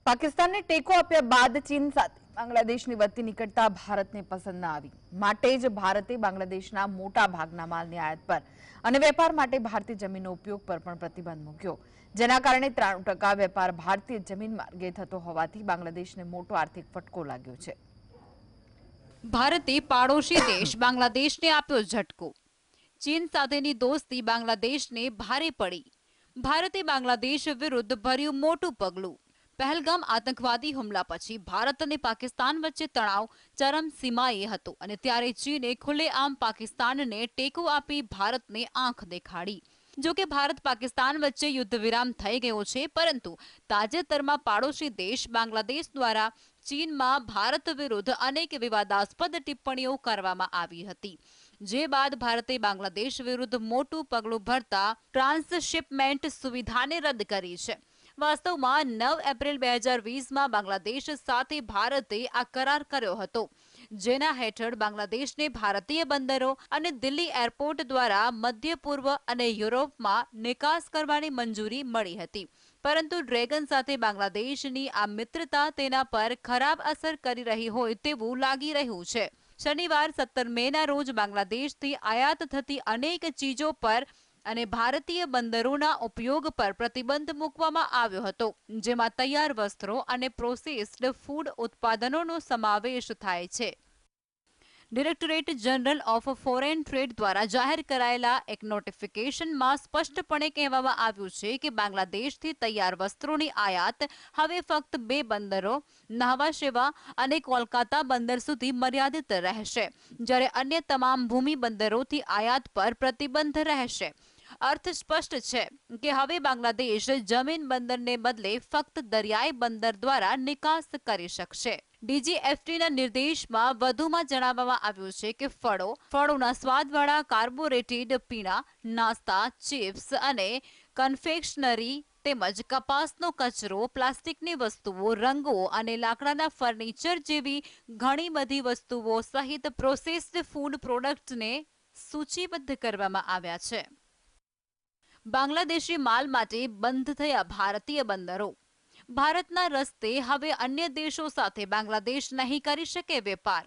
પાકિસ્તાનને ટેકો આપ્યા બાદ ચીન સાથે બાંગ્લાદેશની વધતી નિકટતા ભારતને પસંદ ન આવી, માટે જ ભારતે બાંગ્લાદેશના મોટા ભાગના માલની આયાત પર અને વેપાર માટે ભારતીય જમીનનો ઉપયોગ પર પણ પ્રતિબંધ મૂક્યો, જેના કારણે 93% વેપાર ભારતીય જમીન માર્ગે થતો હોવાથી બાંગ્લાદેશને મોટો આર્થિક ફટકો લાગ્યો છે। ભારતે પાડોશી દેશ બાંગ્લાદેશને આપ્યો ઝટકો। ચીન સાથેની દોસ્તી બાંગ્લાદેશને ભારે પડી। ભારતે બાંગ્લાદેશ વિરુદ્ધ ભર્યું મોટું પગલું। પહેલગામ આતંકવાદી હુમલા પછી ભારત અને પાકિસ્તાન વચ્ચે તણાવ ચરમસીમાએ હતો અને ત્યારે ચીને ખુલ્લેઆમ પાકિસ્તાનને ટેકો આપી ભારતને આંખ દેખાડી। જો કે ભારત પાકિસ્તાન વચ્ચે યુદ્ધ વિરામ થઈ ગયો છે, પરંતુ તાજેતરમાં પાડોશી દેશ બાંગ્લાદેશ દ્વારા ચીનમાં ભારત વિરુદ્ધ અનેક વિવાદાસ્પદ ટિપ્પણીઓ કરવામાં આવી હતી, જે બાદ ભારતે બાંગ્લાદેશ વિરુદ્ધ મોટું પગલું ભરતા ટ્રાન્સશિપમેન્ટ સુવિધાને રદ કરી છે। વાસ્તવમાં 9 એપ્રિલ 2020માં બાંગ્લાદેશ સાથે ભારતે આ કરાર કર્યો હતો, જેના હેઠળ બાંગ્લાદેશને ભારતીય બંદરો અને દિલ્હી એરપોર્ટ દ્વારા મધ્ય પૂર્વ અને યુરોપમાં નિકાસ કરવાની મંજૂરી મળી હતી। પરંતુ ડ્રેગન સાથે બાંગ્લાદેશની આ મિત્રતા તેના પર ખરાબ અસર કરી રહી હોય તેવું લાગી રહ્યું છે। શનિવાર 17 મેના રોજ બાંગ્લાદેશથી આયાત થતી અનેક ચીજો પર અને ભારતીય બંદરોના ઉપયોગ પર પ્રતિબંધ મૂકવામાં આવ્યો હતો, જેમાં તૈયાર વસ્ત્રો અને પ્રોસેસ્ડ ફૂડ ઉત્પાદનોનો સમાવેશ થાય છે। Directorate general of foreign trade દ્વારા જાહેર કરાયેલા એક નોટિફિકેશનમાં સ્પષ્ટપણે કહેવામાં આવ્યું છે કે બાંગ્લાદેશથી તૈયાર વસ્ત્રોની આયાત હવે ફક્ત 2 બંદરો, ન્હાવા શેવા અને કોલકાતા બંદર સુધી મર્યાદિત રહેશે, જ્યારે અન્ય તમામ ભૂમિ બંદરોથી આયાત પર પ્રતિબંધ રહેશે। અર્થ સ્પષ્ટ છે કે હવે બાંગ્લાદેશ જમીન બંદરને બદલે ફક્ત દરિયાઈ બંદર દ્વારા નિકાસ કરી શકશે। ડીજીએફટીના નિર્દેશમાં વધુમાં જણાવવામાં આવ્યું છે કે ફળોના સ્વાદવાળા કાર્બોરેટેડ પીણા, નાસ્તા, ચિપ્સ અને કન્ફેક્શનરી તેમજ કપાસનો કચરો, પ્લાસ્ટિકની વસ્તુઓ, રંગો અને લાકડાના ફર્નિચર જેવી ઘણી બધી વસ્તુઓ સહિત પ્રોસેસ્ડ ફૂડ પ્રોડક્ટ્સને સૂચિબદ્ધ કરવામાં આવ્યા છે। બાંગ્લાદેશી માલ માટે બંધ થયા ભારતીય બંદરો। ભારતના રસ્તે હવે અન્ય દેશો સાથે બાંગ્લાદેશ નહીં કરી શકે વેપાર।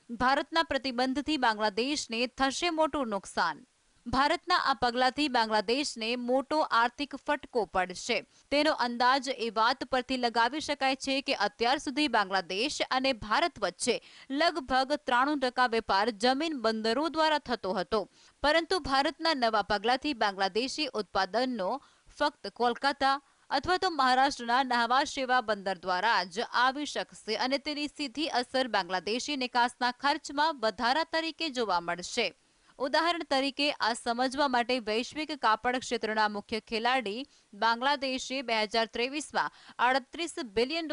ભારતના પ્રતિબંધથી બાંગ્લાદેશને થશે મોટું નુકસાન। ભારતના આ પગલાથી બાંગ્લાદેશને મોટો આર્થિક ફટકો પડશે। તેનો અંદાજ એ વાત પરથી લગાવી શકાય છે કે અત્યાર સુધી બાંગ્લાદેશ અને ભારત વચ્ચે લગભગ 93% વેપાર જમીન બંદરો દ્વારા થતો હતો, પરંતુ ભારતના નવા પગલાથી બાંગ્લાદેશી ઉત્પાદનનો ફક્ત કોલકાતા અથવા તો મહારાષ્ટ્રના ન્હાવા શેવા બંદર દ્વારા જ આવી શકશે અને તેની સીધી અસર બાંગ્લાદેશી નિકાસના ખર્ચમાં વધારા તરીકે જોવા મળશે। ઉદાહરણ તરીકે, આ સમજવા માટે વૈશ્વિક કાપડ ક્ષેત્રના મુખ્ય ખેલાડી બાંગ્લાદેશે 2023માં $38 બિલિયન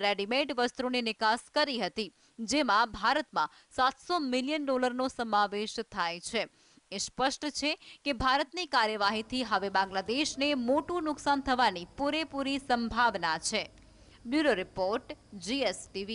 રેડીમેડ વસ્ત્રોની નિકાસ કરી હતી, જેમાં ભારતમાં $700 મિલિયનનો સમાવેશ થાય છે। એ સ્પષ્ટ છે કે ભારતની કાર્યવાહીથી હવે બાંગ્લાદેશને મોટું નુકસાન થવાની પૂરેપૂરી સંભાવના છે। Bureau report, GSTV।